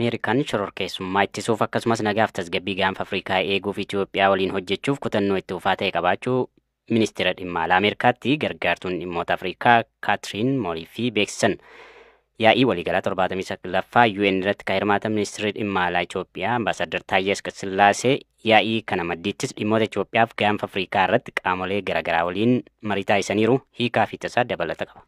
Ameerikaan shororkeessummaa ittisuuf akkasumas nagaaf tasgabbii gaanfa Afrikaa eeguuf Itoophiyaa waliin hojjechuuf kutannoo itti fufaa ta'e qabaachuu ministeera dhimma alaa Ameerikaatti gargaartuun dhimmoota Afrikaa Kaatiriin Mooliifii beeksisan. Yaa'ii waliigalaa 79ffaa UN irratti kan hirmaatan ministeerri dhimma alaa Itoophiyaa Ambaasaddar Taayyee Asqasillaasee yaa'ii kana maddiittis dhimmoota Itoophiyaaf gaanfa Afrikaa irratti qaamolee garaagaraa waliin marii taasisaniiru hiikaa fi tasaa dabalata qaba.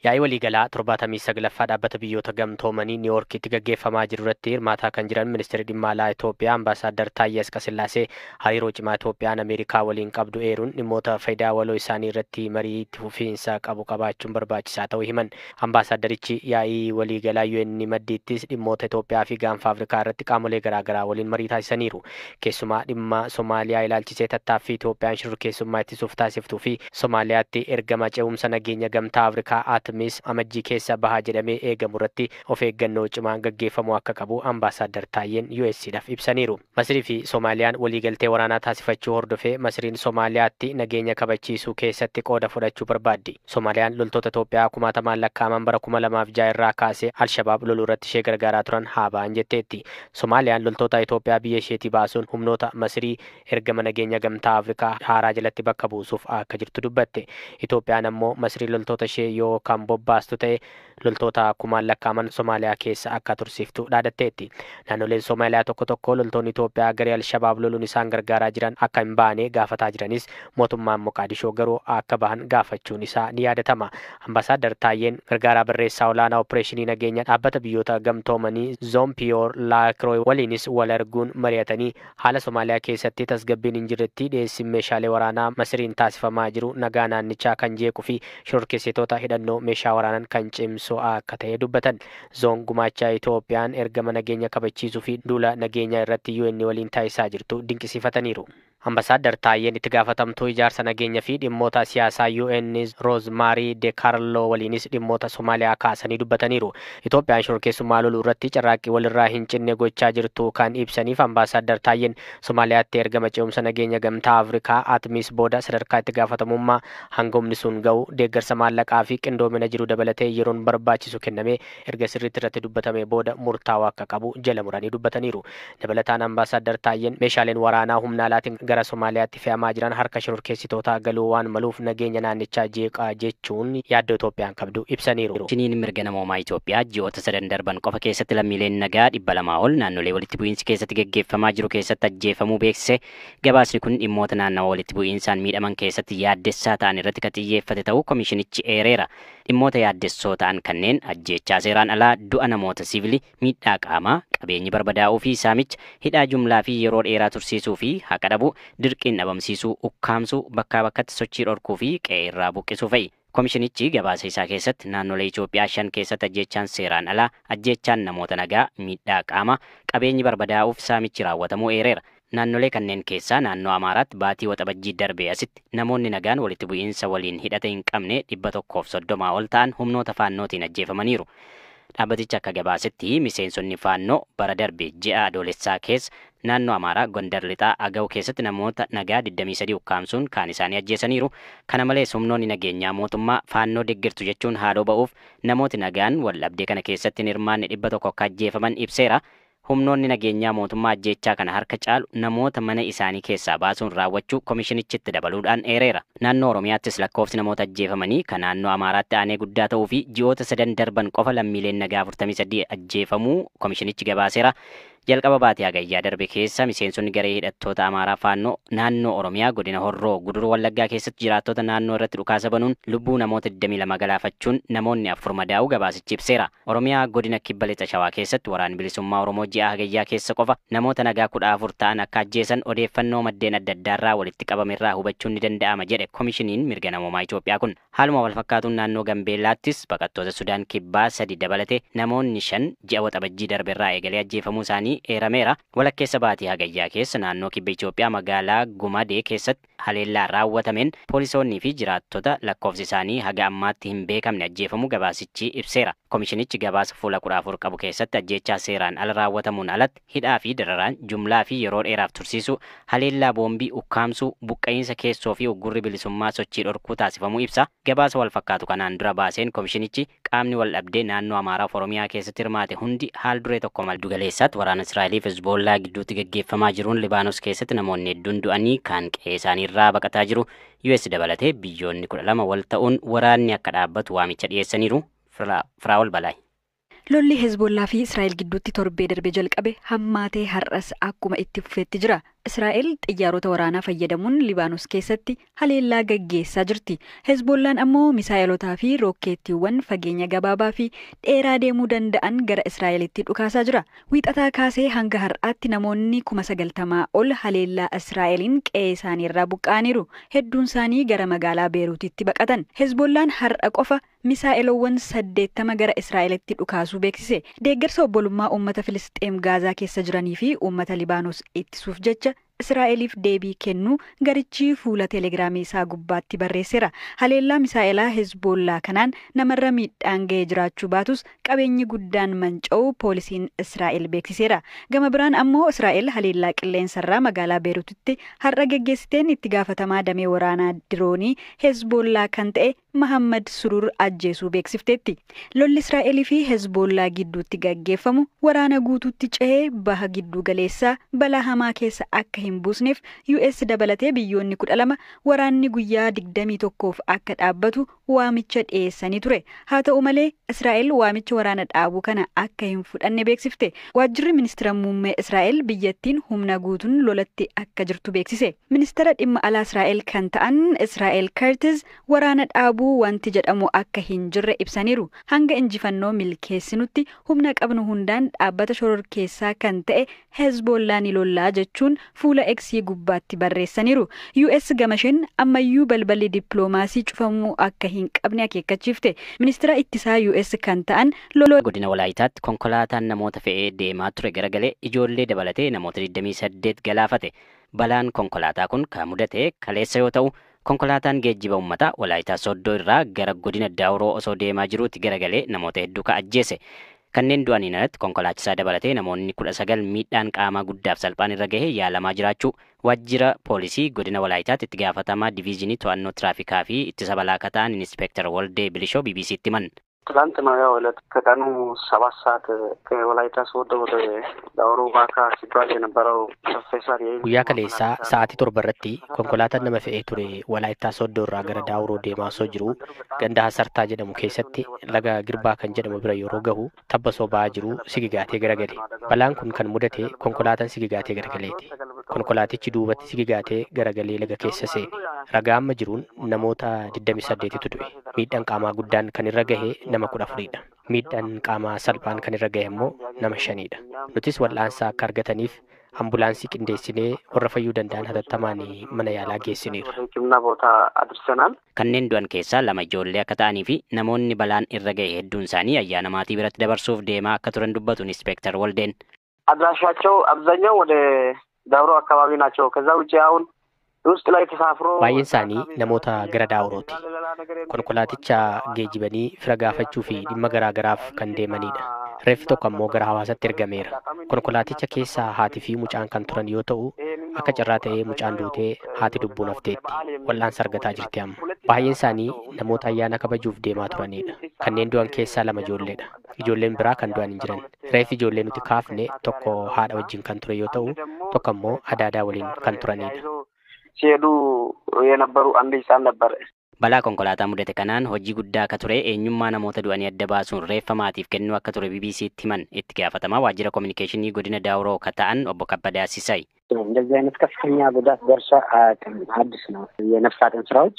Yaa'ii waliigalaa 79ffaa dhaabbata biyyoota gamtoomanii Niiwoorkiitti gaggeeffamaa jiru irratti hirmaataa kan jiran ministeerri dhimma alaa Itoophiyaa Ambaasaddar Taayyee Asqasillaasee hariiroo cimaa Itoophiyaan Ameerikaa waliin qabdu eeruun dhimmoota faayidaa waloo isaanii irratti marii itti fufiinsa qabu qabaachuun barbaachisaa ta'uu himan. Ambaasaddarichi yaa'ii waliigalaa UN maddiittis dhimmoota Itoophiyaa fi gaanfa Afrikaa irratti qaamolee garaagaraa waliin marii taasisaniiru. Keessumaa dhimma Somaaliyaa ilaalchisee tattaaffii Itoophiyaan shororkeessummaa ittisuuf taasiftuu fi Somaaliyaatti ergama ce'umsa nageenya gamtaa Afrikaa Artemis amajjii keessa bahaa jedhamee eegamu irratti of eeggannoo cimaan gaggeeffamuu akka qabu Ambaasaddar Taayyeen US'dhaaf ibsaniiru. Masrii fi Soomaaliyaan waliigaltee waraanaa taasifachuu hordofee Masriin Soomaaliyaatti nageenya kabachiisuu keessatti qooda fudhachuu barbaaddi. Soomaaliyaan loltoota Itoophiyaa 1000 lakkaa'aman bara 2006 irraa kaasee Alshabaab loluu irratti ishee gargaaraa turan haa ba'an jetteetti. Soomaaliyaan loltoota Itoophiyaa biyya isheetii baasuun humnoota Masrii ergama nageenya gamtaa Afrikaa haaraa jalatti bakka buusuuf akka jirtu dubbatte. Itoophiyaan ammoo Masrii loltoota ishee yoo kan bobbaastu ta'e loltoota 1000 lakkaa'aman Soomaaliyaa keessa akka tursiiftu dhaadatteetti. Naannoleen Soomaaliyaa tokko tokko loltoonni Itoophiyaa garee Alshabaab loluun isaan gargaaraa jiran akka hin baane gaafataa jiranis mootummaan Moqaadishoo garuu akka bahan gaafachuun isaa ni yaadatama. Ambaasaddar Taayyeen gargaaraa barreessaa olaanaa opereeshinii nageenya dhaabbata biyyoota gamtoomanii Zoompiyoor Laakroo waliinis wal arguun mari'atanii haala Soomaaliyaa keessatti tasgabbiin hin jirretti dhiyeessiin meeshaalee waraanaa Masriin taasifamaa jiru nagaa naannichaa kan jeequu fi shororkeessitoota hidhannoo meeshaa waraanan kan cimsu akka ta'e dubbatan. Zoon gumaachaa Itoophiyaan ergama nageenya kabachiisuu fi duula nageenya irratti UN waliin taasisaa jirtu dinqisiifataniiru. Ambaasaddar Taayyeen itti gaafatamtuu ijaarsa nageenya fi dhimmoota siyaasaa UN Roozmaarii De Kaarloo waliinis dhimmoota Soomaaliyaa kaasanii dubbataniiru. Itoophiyaan shororkeessummaa loluu irratti carraaqqii walirraa hin cinne gochaa jirtu kan ibsaniif Ambaasaddar Taayyeen Soomaaliyaatti ergama ce'umsa nageenya gamtaa Afrikaa Artemis booda sadarkaa itti gaafatamummaa hangomni sun ga'u deeggarsa maallaqaa fi qindoomina jiru dabalatee yeroon barbaachisu kennamee erga sirriitti irratti dubbatame booda murtaa'uu akka qabu jala muranii dubbataniiru. Dabalataan Ambaasaddar Taayyeen meeshaaleen waraanaa humna alaatiin gara Soomaaliyaatti fe'amaa jiran harka shororkeessitootaa galuu waan maluuf nageenya naannichaa jeeqaa jechuun yaaddoo Itoophiyaan qabdu ibsaniiru. Shiniin mirga namoomaa Itoophiyaa ji'oota 3 darban qofa keessatti lammiileen nagaa 200 ol naannolee walitti bu'iinsi keessatti gaggeeffamaa jiru keessatti ajjeefamuu beeksise. Gabaasni kun dhimmoota naannawa walitti bu'iinsaan miidhaman keessatti yaaddessaa ta'an irratti kan xiyyeeffate ta'uu komishinichi eereera. Dhimmoota yaaddessoo ta'an kanneen ajjeechaa seeraan alaa, du'a namoota siviilii, miidhaa qaamaa, qabeenyi barbadaa'uu fi saamicha, hidhaa jumlaa fi yeroo dheeraa tursiisuu fi haqa dhabuu, dirqiin dhabamsiisuu, ukkaamsuu, bakkaa bakkatti sochii dhorkuu fi qe'ee irraa buqqisuu fa'i. Komishinichi gabaasa isaa keessatti naannolee Itoophiyaa 5 keessatti ajjeechaan seeraan alaa, ajjeechaan namoota nagaa, miidhaa qaamaa, qabeenyi barbadaa'uu fi saamichi raawwatamuu eereera. Naannolee kanneen keessaa naannoo Amaaraatti baatii waxabajjii darbee asitti namoonni nagaan walitti bu'iinsa waliin hidhata hin qabne 130 ol ta'an humnoota faannootiin ajjeefamaniiru. Dhaabbatichi akka gabaasetti miseensonni faannoo bara darbe ji'a adoolessaa keessa naannoo Amaaraa Gondar Lixaa Agaw keessatti namoota nagaa 23 ukkaamsuun kaan isaanii ajjeesaniiru. Kana malees humnoonni nageenyaa mootummaa faannoo deeggartu jechuun haadhoo ba'uuf namooti nagaan waldhabdee kana keessatti hirmaanne 100 akka ajjeefaman ibseera. Humnoonni nageenyaa mootummaa ajjeechaa kana harka caalu namoota mana isaanii keessaa baasuun raawwachuu komishinichitti dabaluudhaan eereera. Naannoo Oromiyaattis lakkoofsi namoota ajjeefamanii kan naannoo Amaaraatti aanee guddaa ta'uu fi ji'oota 3 darban qofa lammiileen nagaa 43 ajjeefamuu komishinichi gabaaseera. Jalqaba baatii hagayyaa darbe keessa miseensonni garee hidhattoota Amaaraa faannoo naannoo Oromiyaa godina Horroo Guduruu Wallaggaa keessatti jiraattota naannoo irratti dhukaasa banuun lubbuu namoota 22 galaafachuun namoonni 4 madaa'uu gabaasichi ibseera. Oromiyaa godina Kibba Lixa Shawaa keessatti waraanni bilisummaa Oromoo ji'a hagayyaa keessa qofa namoota nagaa 14 ta'an akka ajjeesan odeeffannoo maddeen adda addaarraa walitti qabamerraa hubachuun ni danda'ama jedhe komishiniin mirga namoomaa Itoophiyaa kun. Haaluma wal fakkaatuun naannoo Gambeellaattis baqattoota Sudaan Kibbaa 3 dabalate namoonni 5 ji'a waxabajjii darberraa eegalee ajjeefamuu isaanii eerameera. Walakkeessa baatii hagayyaa keessa naannoo Kibba Itoophiyaa magaalaa Gumadee keessatti haleellaa raawwatameen poolisoonnii fi jiraattota lakkoofsi isaanii haga ammaatti hin beekamne ajjeefamuu gabaasichi ibseera. komishinichi gabaasa fuula 14 qabu keessatti ajjeechaa seeraan ala raawwatamuun alatti hidhaa fi dararaan jumlaa fi yeroo dheeraaf tursiisuu, haleellaa boombii ukkaamsuu, buqqa'iinsa keessoo fi uggurri bilisummaa sochii dhorkuu taasifamuu ibsa. Gabaasa wal fakkaatu kanaan dura baaseen komishinichi qaamni wal dhabdee naannoo Amaaraa fi Oromiyaa keessatti hirmaate hundi haal duree tokko malee galeessatti waraana Israa'elii fi Hezbollaa gidduutti gaggeeffamaa jiruun Libaanos keessatti namoonni hedduun du'anii kaan qe'ee isaanii irraa baqataa jiru. US dabalatee biyyoonni 12 wal ta'uun waraanni akka dhaabbatu waamicha dhiyeessaniiru. Firaa'ol Balaay. Lolli Hezbollaa fi Israa'el gidduutti torbee darbe jalqabe hammaatee har'as akkuma itti fufeetti jira. Israa'el xiyyaarota waraanaa fayyadamuun Libaanos keessatti haleellaa gaggeessaa jirti. Hezbollaan ammoo misaayilotaa fi rookeettiiwwan fageenya gabaabaa fi dheeraa deemuu danda'an gara Israa'elitti dhukaasaa jira. Wiixataa kaasee hanga har'aatti namoonni 90,000 ol haleellaa Israa'eliin qe'ee isaanii irraa buqqa'aniiru. Hedduun isaanii gara magaalaa Beeruutitti baqatan. Hezbollaan har'a qofa misaa'ilowwan 80 gara Israa'elitti dhukaasuu beeksise. Deeggarsa obbolummaa uummata Filisxeem Gaazaa keessa jiranii fi uummata Libaanos ittisuuf jecha Israa'eliif deebii kennuu garichi fuula teelegiraamii isaa gubbaatti barreesseera. Haleellaa misaa'ilaa Hezbollaa kanaan namarra miidhaan ga'ee jiraachuu baatus qabeenyi guddaan manca'uu poolisiin Israa'el beeksiseera. Gama biraan ammoo Israa'el haleellaa qilleensarraa magaalaa Beeruutitti har'a gaggeessiteen itti gaafatamaa damee waraanaa diroonii Hezbollaa kan ta'e Muhammad Surur ajjeesuu beeksifteetti. Lolli Israa'elii fi Hezbollaa gidduutti gaggeeffamu waraana guutuutti cehee baha giddu galeessaa balaa hamaa keessa akka hin buusneef US dabalatee biyyoonni 12 waraanni guyyaa 21f akka dhaabbatu waamicha dhiyeessanii ture. Haa ta'u malee Israa'el waamicha waraana dhaabuu kana akka hin fudhanne beeksifte. Waajjirri ministeera muummee Israa'el biyyattiin humna guutuun lolatti akka jirtu beeksise. Ministeera dhimma alaa Israa'el kan ta'an Israa'el Curtis waraana dhaabuu wanti jedhamu akka hin jirre ibsaniiru. Hanga injifannoo milkeessinutti humna qabnu hundaan dhaabbata shororkeessaa kan ta'e Hezbollaa ni lollaa jechuun fuula X gubbaatti barreessaniiru. US gamasheen ammayyuu balballi dippiloomaasii cufamuu akka hin qabne akeekkachiifte. Ministeera ittisaa US kan ta'an loloo godina Walaayitaatti konkolaataan namoota fe'ee deemaa ture garagalee ijoollee dabalatee namoota 28 galaafate. Balaan konkolaataa kun kan mudate kaleessa yoo ta'u konkolaataan geejjiba uummataa Walaayitaa Soddoo irraa gara godina Daawuroo osoo deemaa jiruutti garagalee namoota hedduu ajjeese. Kanneen du'aniin alatti konkolaachisaa dabalatee namoonni 19 miidhaan qaamaa guddaaf salphaan irra gahee yaalamaa jiraachuu waajjira poolisii godina Walaayitaatti itti gaafatamaa diviizhinii to'annoo tiraafikaa fi ittisa balaa ta'an Inspektar Woldee Bilishoo BBC'tti himan. ትላንት ነው ያው ዕለት ከቀኑ 7 ሰዓት ከወላይታ ሶዶ ወደ ዳውሮ ባካ ሲባል የነበረው ፕሮፌሰር guyyaa kaleessaa sa'aatii 7 irratti konkolaataan nama fe'ee ture Walaayittaa Soddoo irraa gara Daawuroo deemaa osoo jiru ganda Hasartaa jedhamu keessatti laga Girbaa kan jedhamu bira yeroo gahu tabba sobaa jiru sigigaatee garagale. Balaan kun kan mudate konkolaataan sigigaatee garagaleeti. Konkolaatichi duubatti sigigaatee garagalee laga keessa seene. Ragaa amma jiruun namoota 28tu du'e. Miidhaan qaamaa guddaan kan irra gahe nama 14dha. Miidhaan qaamaa salphaan kan irra gahe immoo nama 5dha. Nutis wal'aansa akka argataniif ambulaansii qindeessinee warra fayyuu danda'an hatattamaan mana yaalaa geessineerra. Kanneen du'an keessaa 2 ijoollee akka ta'anii fi namoonni balaan irra gahe hedduun isaanii ayyaana maatii biratti dabarsuuf deemaa akka turan dubbatu Inspektar Woldeen. አድራሻቸው አብዛኛው ወደ ዳውሮ አካባቢ ናቸው። ከዛ ውጪ አሁን ውስጥ ላይ ተሳፍሮ baay'een isaanii namoota gara Daawurooti. Konkolaaticha geejjibanii fira gaafachuu fi dhimma garaa garaaf kan deemanidha. Reeffi tokko ammoo gara hawaasaatti ergameera. Konkolaaticha keessaa haatii fi mucaan kan turan yoo ta'u akka carraa ta'ee mucaan duutee haati lubbuun hafteetti. Wal'aansa argataa jirti amma. Baay'een isaanii namoota ayyaana kabajuuf deemaa turanidha. Kanneen du'an keessaa 2 ijoolleedha. Ijoolleen biraa kan du'an hin jiran. Reeffi ijoollee nuti kaafne tokko haadha wajjin kan ture yoo ta'u tokko ammoo adaadaa waliin kan turanidha. ሲሄዱ የነበሩ አንድ ህፃን ነበር። Balaa konkolaataa mudate kanaan hojii guddaa akka ture eenyummaa namoota du'anii adda baasuun reeffa maatiif kennuu akka ture BBC'tti himan itti gaafatamaa waajjira kominikeeshinii godina Daawuroo akka ta'an obbo Kabbadaa Sisaay. እንደዚህ አይነት ከፍተኛ ጉዳት ደርሶ አዲስ ነው። የነፍስ አድን ስራዎች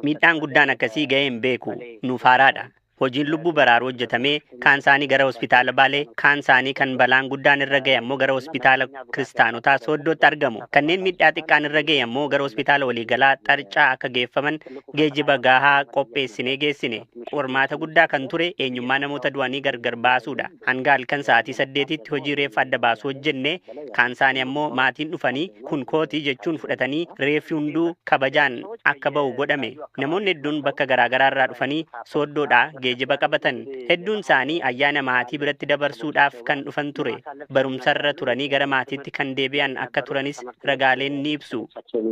miidhaan guddaan akkasii ga'ee hin beeku nuuf haaraadha. Hojiin lubbuu baraaruu hojjetamee kaan isaanii gara hospitaala Baalee kaan isaanii kan balaan guddaan irra ga'e ammoo gara hospitaala Kiristaanotaa Sooddootti argamu. Kanneen miidhaa xiqqaan irra ga'e ammoo gara hospitaala waliigalaa Xarcaa akka geeffaman geejjiba gahaa qopheessinee geessine. Qormaata guddaa kan ture eenyummaa namoota du'anii gargar baasuudha. Hanga halkan sa'aatii 8tti hojii reeffa adda baasuu hojjenne kaan isaanii ammoo maatiin dhufanii kun kootii jechuun fudhatanii reeffi hunduu kabajaan akka ba'u godhame. Namoonni hedduun bakka garaa garaa irraa dhufanii Sooddoodhaa geejjiba qabatan. Hedduun isaanii ayyaana maatii biratti dabarsuudhaaf kan dhufan ture. Barumsarra turanii gara maatiitti kan deebi'an akka turanis ragaaleen ni ibsu.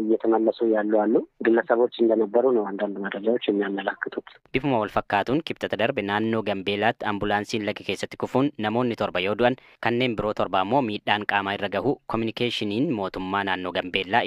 እየተመለሱ ያሉ አሉ ግለሰቦች እንደነበሩ ነው አንዳንድ መረጃዎች የሚያመላክቱት። Bifuma wal fakkaatuun kibxata darbe naannoo Gambeelaatti ambulaansiin laga keessatti kufuun namoonni 7 yoo du'an kanneen biroo 7 immoo miidhaan qaamaa irra gahu kominikeeshiniin mootummaa naannoo Gambeellaa